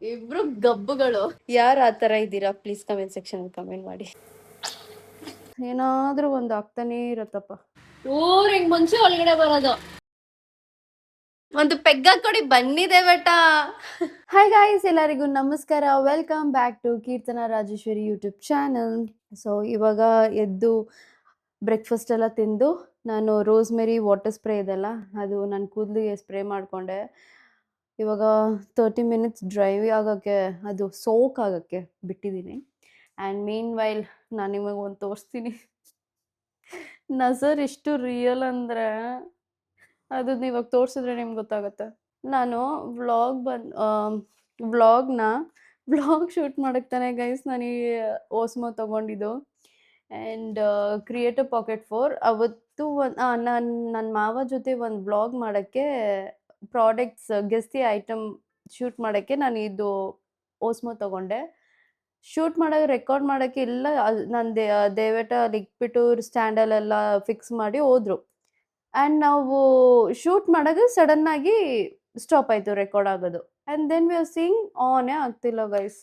ಇಬ್ರು ಗಬ್ಬುಗಳು. ಯಾರು ಆ ಥರ ಇದ್ದೀರಾ ಪ್ಲೀಸ್ ಕಮೆಂಟ್ ಸೆಕ್ಷನ್ ಕಮೆಂಟ್ ಮಾಡಿ. ಏನಾದ್ರೂ ಒಂದು ಆಗ್ತಾನೇ ಇರತ್ತಪ್ಪ. ಹಿಂಗ್ ಮುಂಚೆ ಒಳಗಡೆ ಬರೋದು. ಒಂದು ಪೆಗ್ ಹಾಕೊಡಿ ಬಂದಿದೆ ಬೇಟ. ಹಾಯ್ ಗಾಯ್ಸ್, ಎಲ್ಲರಿಗೂ ನಮಸ್ಕಾರ. Welcome back to Keerthana Rajeshwari YouTube channel. So ಇವಾಗ ಎದ್ದು ಬ್ರೇಕ್ಫಾಸ್ಟ್ ಎಲ್ಲ ತಿಂದು ನಾನು ರೋಸ್ಮೆರಿ ವಾಟರ್ ಸ್ಪ್ರೇ ಇದೆಲ್ಲ ಅದು ನನ್ನ ಕೂದಲಿಗೆ ಸ್ಪ್ರೇ ಮಾಡಿಕೊಂಡೆ. ಇವಾಗ 30 ಮಿನಿಟ್ಸ್ ಡ್ರೈವ್ ಆಗೋಕ್ಕೆ, ಅದು ಸೋಕ್ ಆಗೋಕ್ಕೆ ಬಿಟ್ಟಿದ್ದೀನಿ. ಆ್ಯಂಡ್ ಮೀನ್ ವೈಲ್ ನಾನು ನಿಮಗೆ ಒಂದು ತೋರಿಸ್ತೀನಿ. ನಜರ್ ಎಷ್ಟು ರಿಯಲ್ ಅಂದರೆ ಅದು ಇವಾಗ ತೋರಿಸಿದ್ರೆ ನಿಮ್ಗೆ ಗೊತ್ತಾಗುತ್ತೆ. ನಾನು ವ್ಲಾಗ್ ಶೂಟ್ ಮಾಡಕ್ಕೆ ತಾನೇ ಗೈಸ್ ನಾನು ಈ ಓಸ್ಮೋ ತೊಗೊಂಡಿದ್ದು. ಆ್ಯಂಡ್ ಕ್ರಿಯೇಟಿವ್ ಪಾಕೆಟ್ 4 ಅವತ್ತು ನನ್ನ ಮಾವ ಜೊತೆ ಒಂದು ವ್ಲಾಗ್ ಮಾಡೋಕ್ಕೆ ಪ್ರಾಡಕ್ಟ್ಸ್ ಗೆಸ್ತಿ ಐಟಮ್ ಶೂಟ್ ಮಾಡೋಕ್ಕೆ ನಾನು ಇದು ಓಸ್ಮೋ ತೊಗೊಂಡೆ. ಶೂಟ್ ಮಾಡೋಕೆ ರೆಕಾರ್ಡ್ ಮಾಡೋಕ್ಕೆ ಎಲ್ಲ ನಾನು ದಯವಿಟ್ಟು ಅಲ್ಲಿ ಇಟ್ಬಿಟ್ಟು ಸ್ಟ್ಯಾಂಡಲ್ಲೆಲ್ಲ ಫಿಕ್ಸ್ ಮಾಡಿ ಹೋದ್ರು. ಆ್ಯಂಡ್ ನಾವು ಶೂಟ್ ಮಾಡೋದು ಸಡನ್ನಾಗಿ ಸ್ಟಾಪ್ ಆಯಿತು ರೆಕಾರ್ಡ್ ಆಗೋದು. And then we are seeing ಆನೇ ಆಗ್ತಿಲ್ಲ ಗೈಸ್.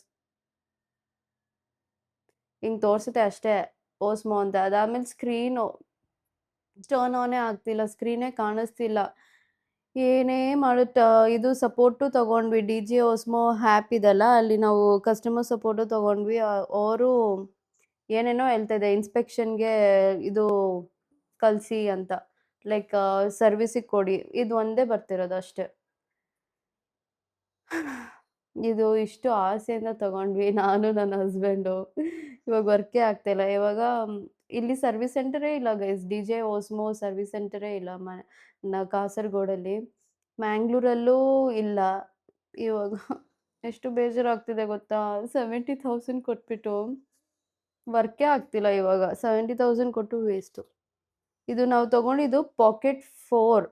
ಹಿಂಗೆ ತೋರಿಸುತ್ತೆ ಅಷ್ಟೇ ಓಸ್ಮೋ ಅಂತ. ಅದಾದಮೇಲೆ ಸ್ಕ್ರೀನು ಟರ್ನ್ ಆನೇ ಆಗ್ತಿಲ್ಲ, ಸ್ಕ್ರೀನೇ ಕಾಣಿಸ್ತಿಲ್ಲ. ಏನೇ ಮಾಡುತ್ತ ಇದು ಸಪೋರ್ಟು ತೊಗೊಂಡ್ವಿ, ಡಿ ಜೆ ಓಸ್ಮೋ ಹ್ಯಾಪ್ ಇದೆಲ್ಲ ಅಲ್ಲಿ ನಾವು ಕಸ್ಟಮರ್ ಸಪೋರ್ಟು ತೊಗೊಂಡ್ವಿ. ಅವರು ಏನೇನೋ ಹೇಳ್ತಾಯಿದೆ, ಇನ್ಸ್ಪೆಕ್ಷನ್ಗೆ ಇದು ಕಳಿಸಿ ಅಂತ, ಲೈಕ್ ಸರ್ವಿಸಿಗೆ ಕೊಡಿ. ಇದು ಒಂದೇ ಬರ್ತಿರೋದು ಅಷ್ಟೇ. ಇದು ಇಷ್ಟು ಆಸೆಯಿಂದ ತೊಗೊಂಡ್ವಿ ನಾನು ನನ್ನ ಹಸ್ಬೆಂಡು. ಇವಾಗ ವರ್ಕೇ ಆಗ್ತಾಯಿಲ್ಲ. ಇವಾಗ ಇಲ್ಲಿ ಸರ್ವಿಸ್ ಸೆಂಟರೇ ಇಲ್ಲ guys, D J Osmo service ಸೆಂಟರೇ ಇಲ್ಲ ಕಾಸರಗೋಡಲ್ಲಿ. ಮ್ಯಾಂಗ್ಳೂರಲ್ಲೂ ಇಲ್ಲ. ಇವಾಗ ಎಷ್ಟು ಬೇಜಾರಾಗ್ತಿದೆ ಗೊತ್ತಾ. 70,000 ಕೊಟ್ಬಿಟ್ಟು ವರ್ಕೇ ಆಗ್ತಿಲ್ಲ. ಇವಾಗ 70,000 ಕೊಟ್ಟು ವೇಸ್ಟು. ಇದು ನಾವು ತೊಗೊಂಡಿದ್ದು ಪಾಕೆಟ್ 4.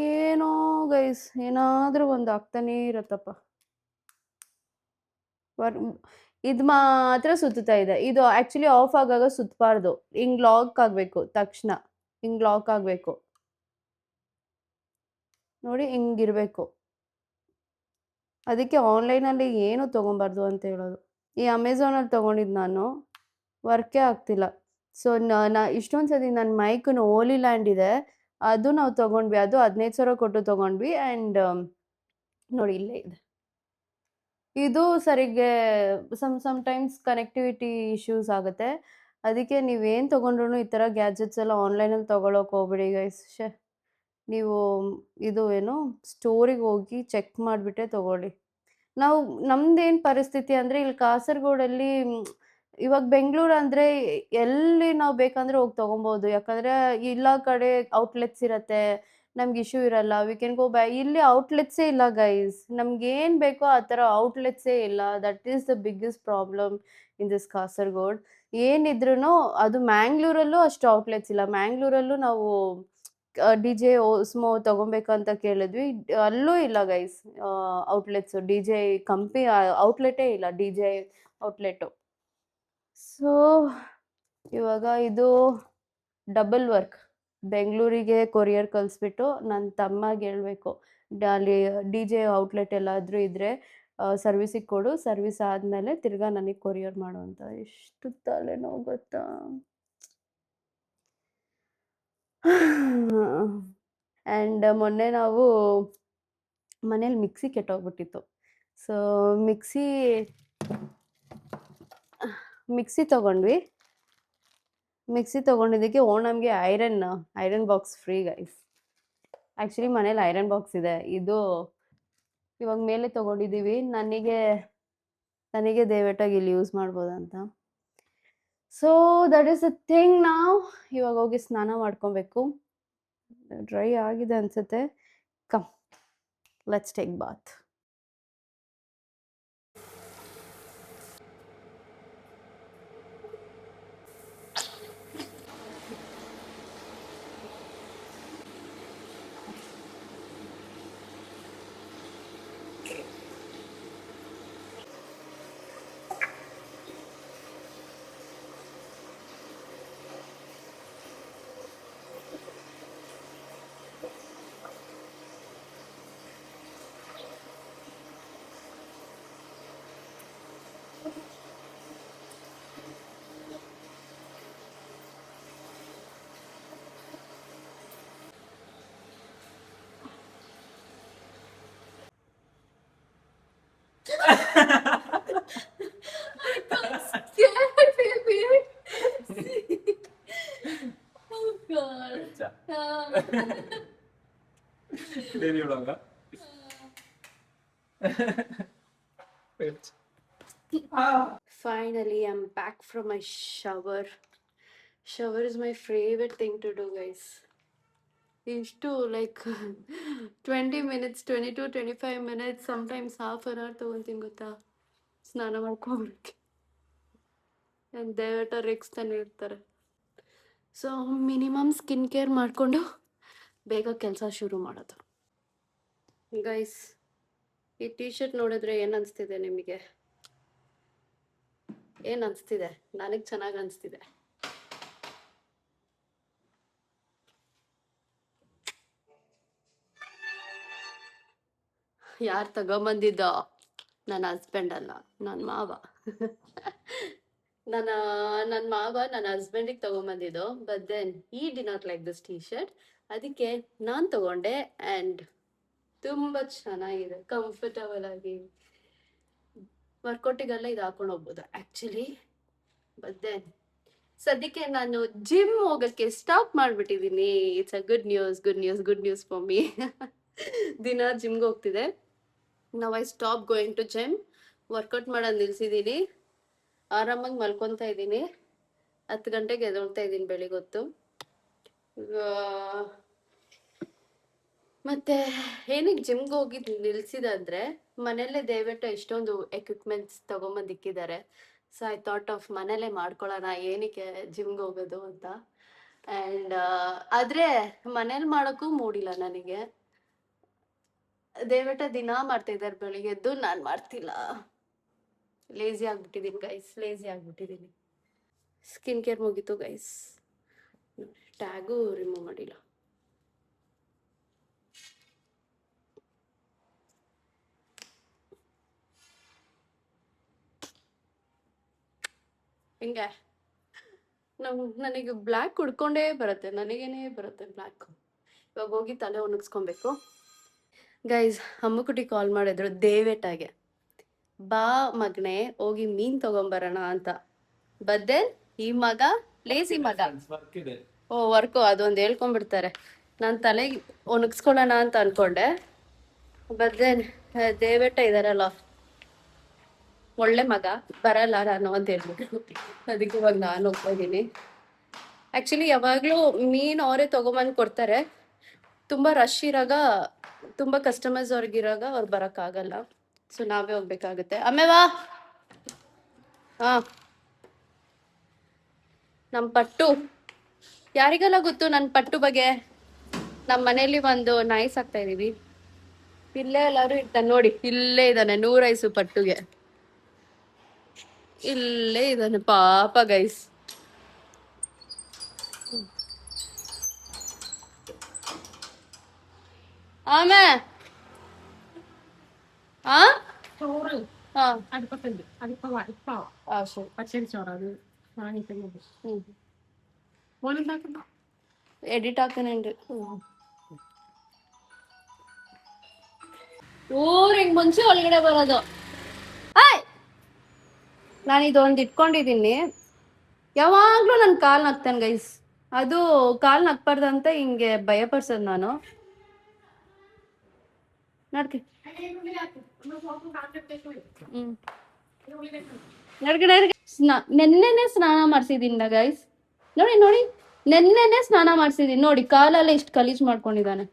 ಏನೋ ಗೈಸ್, ಏನಾದರೂ ಒಂದು ಆಗ್ತಾನೇ ಇರತ್ತಪ್ಪ. ಇದು ಮಾತ್ರ ಸುತ್ತಾ ಇದೆ. ಇದು ಆ್ಯಕ್ಚುಲಿ ಆಫ್ ಆಗಾಗ ಸುತ್ತಬಾರ್ದು, ಹಿಂಗೆ ಲಾಕ್ ಆಗಬೇಕು ತಕ್ಷಣ, ಹಿಂಗೆ ಲಾಕ್ ಆಗಬೇಕು ನೋಡಿ, ಹಿಂಗಿರಬೇಕು. ಅದಕ್ಕೆ ಆನ್ಲೈನಲ್ಲಿ ಏನು ತೊಗೊಬಾರ್ದು ಅಂತ ಹೇಳೋದು. ಈ ಅಮೆಝಾನಲ್ಲಿ ತೊಗೊಂಡಿದ್ದು ನಾನು, ವರ್ಕೇ ಆಗ್ತಿಲ್ಲ. ಸೊ ಇಷ್ಟೊಂದು ಸತಿ ನನ್ನ ಮೈಕ್ನು ಓಲಿ ಲ್ಯಾಂಡ್ ಇದೆ, ಅದು ನಾವು ತೊಗೊಂಡ್ವಿ. ಅದು 15,000 ಕೊಟ್ಟು ತೊಗೊಂಡ್ವಿ. ಆ್ಯಂಡ್ ನೋಡಿ ಇಲ್ಲೇ ಇದೆ. ಇದು ಸರಿಗೆ ಸಮ್ಟೈಮ್ಸ್ ಕನೆಕ್ಟಿವಿಟಿ ಇಶ್ಯೂಸ್ ಆಗುತ್ತೆ. ಅದಕ್ಕೆ ನೀವೇನು ತೊಗೊಂಡ್ರು ಈ ಥರ ಗ್ಯಾಜೆಟ್ಸ್ ಎಲ್ಲ ಆನ್ಲೈನಲ್ಲಿ ತೊಗೊಳಕ್ಕೆ ಹೋಗ್ಬೇಡಿ ಗೈಸ್. ನೀವು ಇದು ಏನು ಸ್ಟೋರಿಗೆ ಹೋಗಿ ಚೆಕ್ ಮಾಡಿಬಿಟ್ಟೆ ತೊಗೊಳ್ಳಿ. ನಮ್ದೇನು ಪರಿಸ್ಥಿತಿ ಅಂದರೆ, ಇಲ್ಲಿ ಕಾಸರಗೋಡಲ್ಲಿ ಇವಾಗ ಬೆಂಗಳೂರು ಅಂದರೆ ಎಲ್ಲಿ ನಾವು ಬೇಕಂದ್ರೆ ಹೋಗಿ ತೊಗೊಬೋದು. ಯಾಕಂದರೆ ಎಲ್ಲ ಕಡೆ ಔಟ್ಲೆಟ್ಸ್ ಇರುತ್ತೆ, ನಮ್ಗೆ ಇಶ್ಯೂ ಇರಲ್ಲ. We can go back. ಇಲ್ಲಿ ಔಟ್ಲೆಟ್ಸೇ ಇಲ್ಲ ಗೈಸ್, ನಮ್ಗೇನು ಬೇಕೋ ಆ ಥರ ಔಟ್ಲೆಟ್ಸೇ ಇಲ್ಲ. That is the biggest problem in this Kasaragod. ಏನಿದ್ರೂ ಅದು ಮ್ಯಾಂಗ್ಳೂರಲ್ಲೂ ಅಷ್ಟು ಔಟ್ಲೆಟ್ಸ್ ಇಲ್ಲ. ಮ್ಯಾಂಗ್ಳೂರಲ್ಲೂ ನಾವು ಡಿ ಜೆ ಓಸ್ಮೋ ತೊಗೊಬೇಕಂತ ಕೇಳಿದ್ವಿ, ಅಲ್ಲೂ ಇಲ್ಲ ಗೈಸ್ ಔಟ್ಲೆಟ್ಸು. ಡಿ ಜೆ ಕಂಪ್ನಿ ಔಟ್ಲೆಟೇ ಇಲ್ಲ, ಡಿ ಜೆ ಔಟ್ಲೆಟು. ಸೊ ಇವಾಗ ಇದು ಡಬಲ್ ವರ್ಕ್. ಬೆಂಗಳೂರಿಗೆ ಕೊರಿಯರ್ ಕಳಿಸ್ಬಿಟ್ಟು ನನ್ನ ತಮ್ಮಗೆ ಹೇಳಬೇಕು, ಅಲ್ಲಿ ಡಿ ಜೆ ಔಟ್ಲೆಟ್ ಎಲ್ಲಾದರೂ ಇದ್ದರೆ ಸರ್ವಿಸಿಗೆ ಕೊಡು, ಸರ್ವಿಸ್ ಆದಮೇಲೆ ತಿರ್ಗಾ ನನಗೆ ಕೊರಿಯರ್ ಮಾಡು ಅಂತ. ಎಷ್ಟು ತಲೆನೋವು ಗೊತ್ತಾ. ಆ್ಯಂಡ್ ಮೊನ್ನೆ ನಾವು ಮನೇಲಿ ಮಿಕ್ಸಿ ಕೆಟ್ಟೋಗ್ಬಿಟ್ಟಿತ್ತು. ಸೊ ಮಿಕ್ಸಿ ತೊಗೊಂಡ್ವಿ. ಮಿಕ್ಸಿ ತೊಗೊಂಡಿದ್ದಕ್ಕೆ ಓಣಮ್ಗೆ iron box free guys. Actually ಮನೇಲಿ ಐರನ್ ಬಾಕ್ಸ್ ಇದೆ, ಇದು ಇವಾಗ ಮೇಲೆ ತೊಗೊಂಡಿದ್ದೀವಿ. ನನಗೆ ದಯವಿಟ್ಟಾಗಿ ಇಲ್ಲಿ ಯೂಸ್ ಮಾಡ್ಬೋದಂತ. So that is a thing. ನಾವು ಇವಾಗ ಹೋಗಿ ಸ್ನಾನ ಮಾಡ್ಕೊಬೇಕು. ಡ್ರೈ ಆಗಿದೆ ಅನಿಸುತ್ತೆ. Come, let's take bath. Daily vlog. Finally, I'm back from my shower. Shower is my favorite thing to do, guys. Istu like 20 minutes, 22-25 minutes, sometimes half an hour ತಗೊಂತೀನಿ ಗೊತ್ತಾ ಸ್ನಾನ ಮಾಡ್ಕೊಂಡ್ಬಿಡಕ್ಕೆ. ದಯವಿಟ್ಟು ರೆಕ್ಸ್ತಾನೆ ಇರ್ತಾರೆ. ಸೊ ಮಿನಿಮಮ್ ಸ್ಕಿನ್ ಕೇರ್ ಮಾಡಿಕೊಂಡು ಬೇಗ ಕೆಲಸ ಶುರು ಮಾಡೋದು. Guys, ಈ ಟೀ ಶರ್ಟ್ ನೋಡಿದ್ರೆ ಏನು ಅನಿಸ್ತಿದೆ ನಿಮಗೆ? ಏನು ಅನಿಸ್ತಿದೆ? ನನಗೆ ಚೆನ್ನಾಗಿ ಅನಿಸ್ತಿದೆ. ಯಾರು ತಗೊಂಬಂದಿದ್ದೋ? ನನ್ನ ಹಸ್ಬೆಂಡ್ ಅಲ್ಲ, ನನ್ನ ಮಾವ. ನನ್ನ ಮಾವ ನನ್ನ ಹಸ್ಬೆಂಡಿಗೆ ತಗೊಂಬಂದಿದ್ದು. ಬಟ್ ದೆನ್ ಈ did not like this T shirt, ಅದಕ್ಕೆ ನಾನು ತಗೊಂಡೆ. ಆ್ಯಂಡ್ ತುಂಬ ಚೆನ್ನಾಗಿದೆ, ಕಂಫರ್ಟಬಲ್ ಆಗಿ ವರ್ಕೌಟಿಗೆಲ್ಲ ಇದು ಹಾಕೊಂಡು ಹೋಗ್ಬೋದು ಆ್ಯಕ್ಚುಲಿ. ಬಟ್ ದೆನ್ ಸದ್ಯಕ್ಕೆ ನಾನು ಜಿಮ್ ಹೋಗೋಕ್ಕೆ ಸ್ಟಾಪ್ ಮಾಡಿಬಿಟ್ಟಿದ್ದೀನಿ. It's a good news for me. ದಿನ ಜಿಮ್ಗೆ ಹೋಗ್ತಿದೆ. ನಾವು I stop going to gym. Workout ಮಾಡೋದು ನಿಲ್ಸಿದ್ದೀನಿ. ಆರಾಮಾಗಿ ಮಲ್ಕೊತಾ ಇದ್ದೀನಿ. 10 ಗಂಟೆಗೆ ಎದ್ದೇಳ್ತಾ ಇದ್ದೀನಿ ಬೆಳಿಗೊತ್ತು. ಮತ್ತೆ ಏನಕ್ಕೆ ಜಿಮ್ಗೆ ಹೋಗಿ ನಿಲ್ಸಿದಂದ್ರೆ, ಮನೆಯಲ್ಲೇ ದಯವಿಟ್ಟು ಎಷ್ಟೊಂದು ಎಕ್ವಿಪ್ಮೆಂಟ್ಸ್ ತೊಗೊಂಬಂದಿಕ್ಕಿದ್ದಾರೆ. ಸೊ ಐ ಥಾಟ್ ಆಫ್ ಮನೇಲೆ ಮಾಡ್ಕೊಳ್ಳೋಣ, ಏನಕ್ಕೆ ಜಿಮ್ಗೆ ಹೋಗೋದು ಅಂತ. ಆ್ಯಂಡ್ ಆದರೆ ಮನೇಲಿ ಮಾಡೋಕ್ಕೂ ಮೂಡಿಲ್ಲ ನನಗೆ. ದಯವಿಟ್ಟು ದಿನ ಮಾಡ್ತಾಯಿದ್ದಾರೆ ಬೆಳಿಗ್ಗೆ ಎದ್ದು, ನಾನು ಮಾಡ್ತಿಲ್ಲ. ಲೇಸಿ ಆಗ್ಬಿಟ್ಟಿದ್ದೀನಿ ಗೈಸ್, ಲೇಸಿ ಆಗ್ಬಿಟ್ಟಿದ್ದೀನಿ. ಸ್ಕಿನ್ ಕೇರ್ ಮುಗೀತು ಗೈಸ್. ಟ್ಯಾಗೂ ರಿಮೂವ್ ಮಾಡಿಲ್ಲ. ಹಿಂಗೆ ನನಗೆ ಬ್ಲ್ಯಾಕ್ ಉಡ್ಕೊಂಡೇ ಬರುತ್ತೆ, ನನಗೇನೆ ಬರುತ್ತೆ ಬ್ಲ್ಯಾಕ್. ಇವಾಗ ಹೋಗಿ ತಲೆ ಒಣಗಿಸ್ಕೊಬೇಕು. ಗೈಸ್, ಅಮ್ಮಕುಟಿ ಕಾಲ್ ಮಾಡಿದ್ರು ದೇವೇಟಾಗೆ, ಬಾ ಮಗನೇ ಹೋಗಿ ಮೀನ್ ತಗೊಂಬರೋಣ ಅಂತ. ಬದ್ದೆ ಈ ಮಗ ಲೇಸಿ ಮಗ. ವರ್ಕು ಅದೊಂದು ಹೇಳ್ಕೊಂಡ್ಬಿಡ್ತಾರೆ. ನಾನು ತಲೆಗೆ ಒಣಗಿಸ್ಕೊಳ್ಳೋಣ ಅಂತ ಅನ್ಕೊಂಡೆ. ಬದ್ದೆ ದೇವೇಟ ಇದಾರಲ್ಲ, ಒಳ್ಳೆ ಮಗ, ಬರಲ್ಲ ನಾನು ಅಂತ ಹೇಳ್ಬಿಟ್ಟು ಅದಕ್ಕೆ ಇವಾಗ ನಾನು ಹೋಗ್ತಾ ಇದ್ದೀನಿ. ಆ್ಯಕ್ಚುಲಿ ಯಾವಾಗಲೂ ಮೀನು ಅವರೇ ತೊಗೊಂಬಂದು ಕೊಡ್ತಾರೆ. ತುಂಬ ರಶ್ ಇರಾಗ, ತುಂಬ ಕಸ್ಟಮರ್ಸ್ ಅವ್ರಿಗಿರಾಗ ಅವ್ರು ಬರೋಕ್ಕಾಗಲ್ಲ. ಸೊ ನಾವೇ ಹೋಗ್ಬೇಕಾಗುತ್ತೆ. ಅಮ್ಮೇವಾ ಹಾಂ, ನಮ್ಮ ಪಟ್ಟು ಯಾರಿಗೆಲ್ಲ ಗೊತ್ತು ನನ್ನ ಪಟ್ಟು ಬಗ್ಗೆ? ನಮ್ಮ ಮನೇಲಿ ಒಂದು ನಾಯಿ ಸಾಕ್ತಾ ಇದೀವಿ. ಇಲ್ಲೇ ಎಲ್ಲರೂ ಇರ್ತಾನೆ ನೋಡಿ, ಇಲ್ಲೇ ಇದ್ದಾನೆ 100 ಪಟ್ಟುಗೆ. ಇಲ್ಲೇ ಇದ್ದಾನೆ ಪಾಪ ಗೈಸ್. ആമേ ആ ആ അടുപ്പത്തുണ്ട്. ആ ശരി. പച്ചരി ചോറാണ് വാങ്ങിക്കുന്നത്. മോനുണ്ടാക്കുന്നു. എഡിറ്റ് ആക്കുന്നുണ്ട്. ಊರಿಗೆ ಮುಂಚೆ ಒಳಗಡೆ ಬರೋದು. ನಾನು ಇದೊಂದು ಇಟ್ಕೊಂಡಿದ್ದೀನಿ. ಯಾವಾಗಲೂ ನನ್ನ ಕಾಲು ನಗ್ತಾನೆ ಗೈಸ್. ಅದು ಕಾಲು ನಗ್ಬಾರ್ದಂತ ಹಿಂಗೆ ಭಯಪಡ್ಸೋದು ನಾನು. ನಡ್ಕೆ ನೆನ್ನೆನೆ ಸ್ನಾನ ಮಾಡಿಸಿದೀನಿ ಗೈಸ್. ನೋಡಿ ನೋಡಿ, ನೆನ್ನೆನೆ ಸ್ನಾನ ಮಾಡಿಸಿದೀನಿ ನೋಡಿ. ಕಾಲೆಲ್ಲ ಇಷ್ಟು ಗಲೀಜ್ ಮಾಡ್ಕೊಂಡಿದ್ದಾನೆ.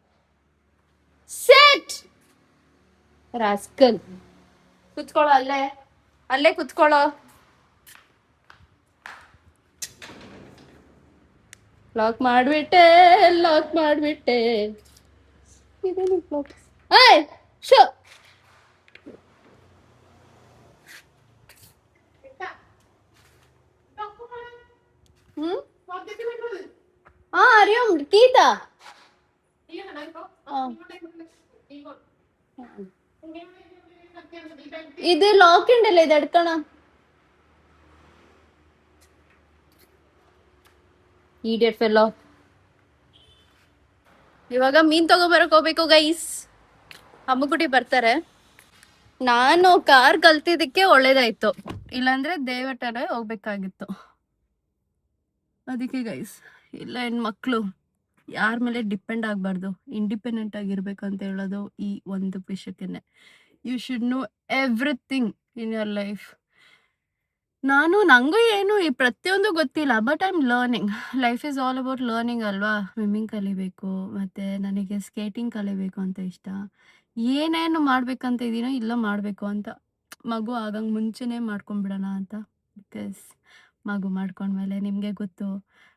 Set rascal. ಕುತ್ಕೊಳ್ಳೋ, ಅಲ್ಲೇ ಅಲ್ಲೇ ಕುತ್ಕೊಳ್ಳೋ. ಲಾಕ್ ಮಾಡ್ಬಿಟ್ಟೆ, ಲಾಕ್ ಮಾಡ್ಬಿಟ್ಟೆ. ಇದೇನು ಲಾಕ್? ಏಯ್ ಶೋ. ആ അറിയാം കീത. ഇത് ലോക്ക് ഉണ്ടല്ലോ, ഇത് എടുക്കണം. Idiot fellow. ಇವಾಗ ಮೀನ್ ತಗೋಬರಕ್ ಹೋಗ್ಬೇಕು ಗೈಸ್. ಅಮ್ಮಗುಡಿ ಬರ್ತಾರೆ. ನಾನು ಕಾರ್ ಕಲ್ತಿದ್ದಕ್ಕೆ ಒಳ್ಳೇದಾಯ್ತು, ಇಲ್ಲಾಂದ್ರೆ ದೇವಟರೇ ಹೋಗ್ಬೇಕಾಗಿತ್ತು. ಅದಕ್ಕೆ ಗೈಸ್, ಇಲ್ಲ ಹೆಣ್ಮಕ್ಳು ಯಾರ ಮೇಲೆ ಡಿಪೆಂಡ್ ಆಗಬಾರ್ದು, ಇಂಡಿಪೆಂಡೆಂಟ್ ಆಗಿರ್ಬೇಕು ಅಂತ ಹೇಳೋದು ಈ ಒಂದು ವಿಷಯಕ್ಕೇನೆ. You should know everything in your life. ನಂಗೂ ಏನು ಈ ಪ್ರತಿಯೊಂದು ಗೊತ್ತಿಲ್ಲ, but I am learning. Life is all about learning ಅಲ್ವಾ. ಸ್ವಿಮ್ಮಿಂಗ್ ಕಲಿಬೇಕು, ಮತ್ತು ನನಗೆ ಸ್ಕೇಟಿಂಗ್ ಕಲಿಬೇಕು ಅಂತ ಇಷ್ಟ. ಏನೇನು ಮಾಡ್ಬೇಕಂತ ಇದೀನೋ ಇಲ್ಲ ಮಾಡಬೇಕು ಅಂತ. ಮಗು ಆಗಂಗೆ ಮುಂಚೆನೇ ಮಾಡ್ಕೊಂಡ್ಬಿಡೋಣ ಅಂತ. ಬಿಕಾಸ್ ಮಗು ಮಾಡ್ಕೊಂಡ್ಮೇಲೆ ನಿಮಗೆ ಗೊತ್ತು,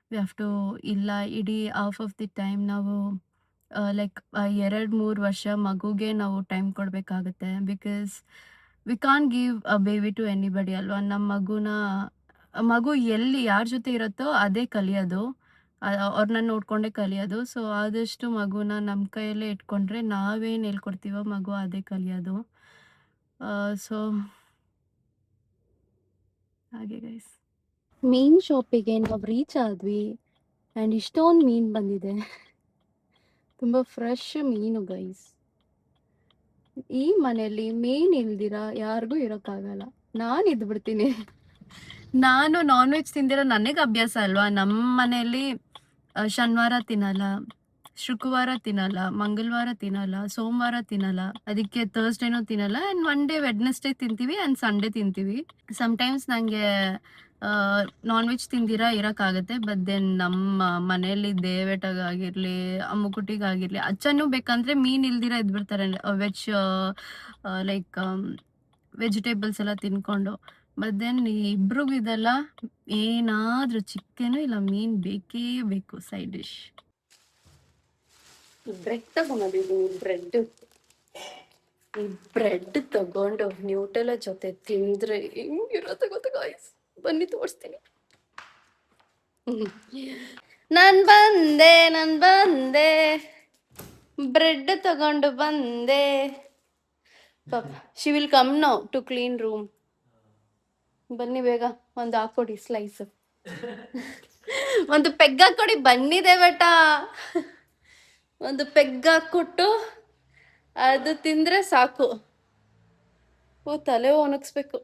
ವಿ ಹ್ಯಾವ್ ಟು, ಇಲ್ಲ ಇಡೀ ಹಾಫ್ ಆಫ್ ದಿ ಟೈಮ್ ನಾವು ಲೈಕ್ 2-3 ವರ್ಷ ಮಗುಗೆ ನಾವು ಟೈಮ್ ಕೊಡಬೇಕಾಗುತ್ತೆ. Because we can't give a baby to anybody ಅಲ್ವಾ. ನಮ್ಮ ಮಗು ಎಲ್ಲಿ ಯಾರ ಜೊತೆ ಇರುತ್ತೋ ಅದೇ ಕಲಿಯೋದು, ಅವ್ರನ್ನ ನೋಡ್ಕೊಂಡೇ ಕಲಿಯೋದು. ಸೊ ಆದಷ್ಟು ಮಗುನ ನಮ್ಮ ಕೈಯಲ್ಲೇ ಇಟ್ಕೊಂಡ್ರೆ ನಾವೇನು ಹೇಳ್ಕೊಡ್ತೀವೋ ಮಗು ಅದೇ ಕಲಿಯೋದು. ಸೊ ಹಾಗೆ ಗೈಸ್, ಮೀನ್ ಶಾಪಿಗೆ ನಾವು ರೀಚ್ ಆದ್ವಿ ಆ್ಯಂಡ್ ಇಷ್ಟೊಂದು ಮೀನು ಬಂದಿದೆ. ತುಂಬ ಫ್ರೆಶ್ ಮೀನು ಗೈಸ್. ಈ ಮನೆಯಲ್ಲಿ ಮೀನ್ ಇಲ್ದಿರ ಯಾರಿಗೂ ಇರೋಕ್ಕಾಗಲ್ಲ. ನಾನು ಇದ್ಬಿಡ್ತೀನಿ. ನಾನು ನಾನ್ ವೆಜ್ ತಿಂದಿರೋ ನನಗೆ ಅಭ್ಯಾಸ ಅಲ್ವಾ. ನಮ್ಮ ಮನೆಯಲ್ಲಿ ಶನಿವಾರ ತಿನ್ನಲ್ಲ, ಶುಕ್ರವಾರ ತಿನ್ನಲ್ಲ, ಮಂಗಳವಾರ ತಿನ್ನಲ್ಲ, ಸೋಮವಾರ ತಿನ್ನಲ್ಲ, ಅದಕ್ಕೆ ಥರ್ಸ್ಡೇನೂ ತಿನ್ನಲ್ಲ, ಆ್ಯಂಡ್ ಒನ್ ಡೇ ವೆಡ್ನೆಸ್ಡೇ ತಿಂತೀವಿ ಆ್ಯಂಡ್ ಸಂಡೇ ತಿಂತೀವಿ. ಸಮ್ಟೈಮ್ಸ್ ನನಗೆ ನಾನ್ ವೆಜ್ ತಿಂದಿರ ಇರೋಕ್ಕಾಗತ್ತೆ. ಬಟ್ ದೆನ್ ನಮ್ಮ ಮನೆಯಲ್ಲಿ ದೇವೇಟಗಾಗಿರಲಿ, ಅಮ್ಮುಕುಟ್ಟಿಗಾಗಿರಲಿ, ಅಚ್ಚನೂ ಬೇಕಂದರೆ ಮೀನು ಇಲ್ದಿರ ಇದ್ಬಿಡ್ತಾರೆ, ವೆಜ್ ಲೈಕ್ ವೆಜಿಟೇಬಲ್ಸ್ ಎಲ್ಲ ತಿನ್ಕೊಂಡು. ಬಟ್ ದೆನ್ ಇಬ್ರಿಗೂ ಇದೆಲ್ಲ ಏನಾದರೂ ಚಿಕನ್ನು ಇಲ್ಲ ಮೀನು ಬೇಕೇ ಬೇಕು ಸೈಡ್ ಡಿಶ್. ಬ್ರೆಡ್ ತಗೊಂಡಿದ್ದೀನಿ. ಈ ಬ್ರೆಡ್ ತಗೊಂಡು ನ್ಯೂಟೆಲ್ಲ ಜೊತೆ ತಿಂದ್ರೆ ಹೆಂಗಿರುತ್ತೆ ಗೊತ್ತಾ ಗಾಯ್ಸ್, ಬನ್ನಿ ತೋರಿಸ್ತೀನಿ. ನಾನು ಬಂದೆ ಬ್ರೆಡ್ ತಗೊಂಡು ಬಂದೆ. ಪಾಪ she will come now to clean room. ಬನ್ನಿ ಬೇಗ ಒಂದು ಹಾಕೊಡಿ ಸ್ಲೈಸ್. ಒಂದು ಪೆಗ್ ಹಾಕೊಡಿ. ಬನ್ನಿದೆ ಬೇಟ, ಒಂದು ಪೆಗ್ ಹಾಕ್ಕೊಟ್ಟು ಅದು ತಿಂದ್ರೆ ಸಾಕು. ಓ ತಲೆ ಒಣಗಿಸ್ಬೇಕು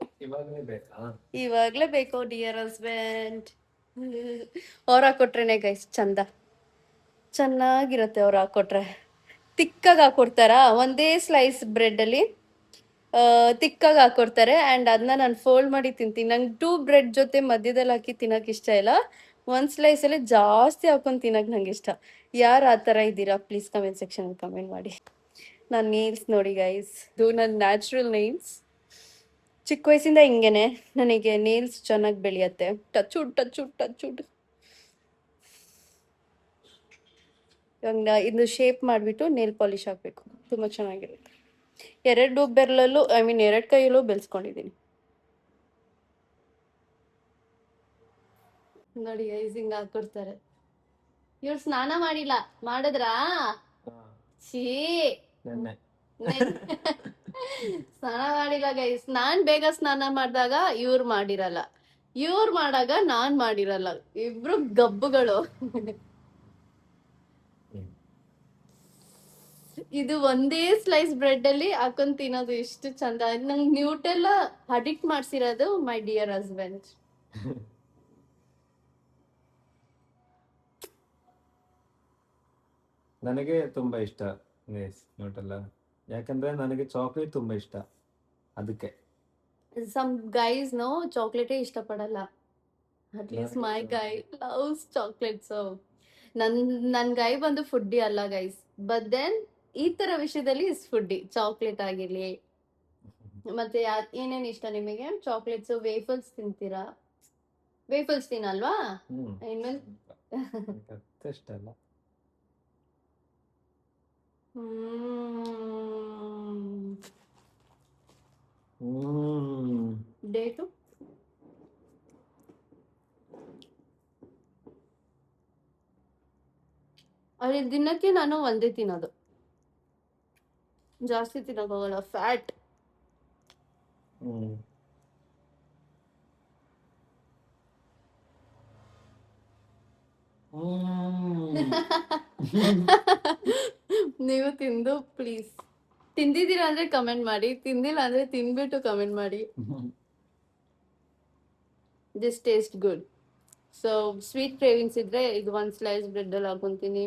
ಇವಾಗ್ಲೇ ಬೇಕು ಡಿಯರ್ ಹಸ್ಬೆಂಡ್. ಅವ್ರು ಹಾಕೊಟ್ರೇನೆ ಗೈಸ್ ಚೆನ್ನಾಗಿರತ್ತೆ. ಅವ್ರು ಹಾಕೊಟ್ರೆ ತಿಕ್ಕಾಗಿ ಹಾಕೊಡ್ತಾರ. ಒಂದೇ ಸ್ಲೈಸ್ ಬ್ರೆಡ್ಡಲ್ಲಿ ತಿಕ್ಕಾಗಿ ಹಾಕೊಡ್ತಾರೆ. ಆ್ಯಂಡ್ ಅದನ್ನ ನಾನು ಫೋಲ್ಡ್ ಮಾಡಿ ತಿಂತೀನಿ. ನಂಗೆ 2 ಬ್ರೆಡ್ ಜೊತೆ ಮಧ್ಯದಲ್ಲಿ ಹಾಕಿ ತಿನ್ನೋಕೆ ಇಷ್ಟ ಇಲ್ಲ. ಒಂದು ಸ್ಲೈಸಲ್ಲಿ ಜಾಸ್ತಿ ಹಾಕೊಂಡು ತಿನ್ನೋಕೆ ನಂಗೆ ಇಷ್ಟ. ಯಾರು ಆ ಥರ ಇದ್ದೀರಾ ಪ್ಲೀಸ್ ಕಮೆಂಟ್ ಸೆಕ್ಷನಲ್ಲಿ ಕಮೆಂಟ್ ಮಾಡಿ. ನನ್ನ ನೇಲ್ಸ್ ನೋಡಿ ಗೈಸ್, ಇದು ನನ್ನ ನ್ಯಾಚುರಲ್ ನೇಲ್ಸ್. ಚಿಕ್ಕ ವಯಸ್ಸಿಂದ ಹಿಂಗೇನೆ ನನಗೆ ನೇಲ್ಸ್ ಚೆನ್ನಾಗಿ ಬೆಳೆಯತ್ತೆ. ಟಚ್ ಇವಾಗ ಇದು ಶೇಪ್ ಮಾಡಿಬಿಟ್ಟು ನೇಲ್ ಪಾಲಿಶ್ ಹಾಕಬೇಕು, ತುಂಬ ಚೆನ್ನಾಗಿರುತ್ತೆ. 2 ಬೆರಳಲ್ಲೂ ಐ ಮೀನ್ 2 ಕೈಯಲ್ಲೂ ಬೆಳೆಸ್ಕೊಂಡಿದ್ದೀನಿ ನೋಡಿ ಗೈಸ್. ಹಿಂಗೆ ಹಾಕೊಡ್ತಾರೆ. ಇವ್ರು ಸ್ನಾನ ಮಾಡಿಲ್ಲ, ಮಾಡಿದ್ರಾ? ಛೀ, ಸ್ನಾನ ಮಾಡಿಲ್ಲ ಗೈಸ್. ನಾನ್ ಬೇಗ ಸ್ನಾನ ಮಾಡಿದಾಗ ಇವ್ರು ಮಾಡಿರಲ್ಲ, ಇವ್ರು ಮಾಡಾಗ ನಾನ್ ಮಾಡಿರಲ್ಲ. ಇಬ್ರು ಗಬ್ಬುಗಳು. ಇದು ಒಂದೇ ಸ್ಲೈಸ್ ಬ್ರೆಡ್ ಅಲ್ಲಿ ಹಾಕೊಂಡ್ ತಿನ್ನೋದು ಎಷ್ಟು ಚಂದ. ನಂಗೆ ನ್ಯೂಟೆಲ್ಲ ಅಡಿಕ್ಟ್ ಮಾಡ್ಸಿರೋದು ಮೈ ಡಿಯರ್ ಹಸ್ಬೆಂಡ್. ನನಗೆ ತುಂಬಾ ಇಷ್ಟ ನ್ಯೂಟೆಲ್ಲ, ಯಾಕಂದ್ರೆ ನನಗೆ ಚಾಕ್ಲೇಟ್ ತುಂಬಾ ಇಷ್ಟ ಅದಕ್ಕೆ. ಸಮ್ ಗೈಸ್ ನೋ ಚಾಕ್ಲೇಟೇ ಇಷ್ಟಪಡಲ್ಲ. ಅಟ್ಲೀಸ್ಟ್ ಮೈ ಗೈ ಲವ್ಸ್ ಚಾಕ್ಲೇಟ್. ಸೊ ನನ್ ಗೈ ಬಂದು ಫುಡ್ಡಿ ಅಲ್ಲ ಗೈಸ್. ಬಟ್ ದೆನ್ ಈ ತರ ವಿಷಯದಲ್ಲಿ ಇಸ್ ಫುಡ್ಡಿ. ಚಾಕ್ಲೇಟ್ ಆಗಿರ್ಲಿ, ಮತ್ತೆ ಏನೇನ್ ಇಷ್ಟ ನಿಮಗೆ? ಚಾಕ್ಲೇಟ್ಸ್, ವೇಫಲ್ಸ್ ತಿಂತೀರಾ? ವೇಫಲ್ಸ್ ತಿನ್ನಲ್ವಾ? ಇನ್ಮೇಲೆ ಇಷ್ಟ ಅಲ್ಲ. ಡೇಟು ಅಲ್ಲಿ ದಿನಕ್ಕೆ ನಾನು ಒಂದೇ ತಿನ್ನೋದು, ಜಾಸ್ತಿ ತಿನ್ನೋಕ್ಕಾಗಲ್ಲ. ಫ್ಯಾಟ್. ನೀವು ತಿಂದು ಪ್ಲೀಸ್, ತಿಂದಿದ್ದೀರಾ ಅಂದ್ರೆ ಕಮೆಂಟ್ ಮಾಡಿ, ತಿಂದಿಲ್ಲ ಅಂದ್ರೆ ತಿಂದ್ಬಿಟ್ಟು ಕಮೆಂಟ್ ಮಾಡಿ. This taste good. So sweet cravings ಇದ್ರೆ ಇದು 1 ಸ್ಲೈಸ್ ಬ್ರೆಡ್ ಅಲ್ಲಿ ಹಾಕೊಂತೀನಿ.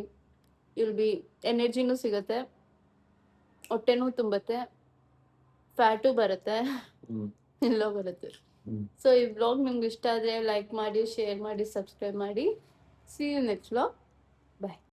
ವಿಲ್ ಬಿ ಎನರ್ಜಿನೂ ಸಿಗುತ್ತೆ, ಹೊಟ್ಟೆನೂ ತುಂಬುತ್ತೆ, ಫ್ಯಾಟು ಬರುತ್ತೆ, ಹ್ಮ್ ಎಲ್ಲೋ ಬರುತ್ತೆ. ಹ್ಮ್ ಸೊ ಈ ವ್ಲಾಗ್ ನಿಮ್ಗೆ ಇಷ್ಟ ಆದರೆ ಲೈಕ್ ಮಾಡಿ, ಶೇರ್ ಮಾಡಿ, ಸಬ್ಸ್ಕ್ರೈಬ್ ಮಾಡಿ. See you next vlog. Bye.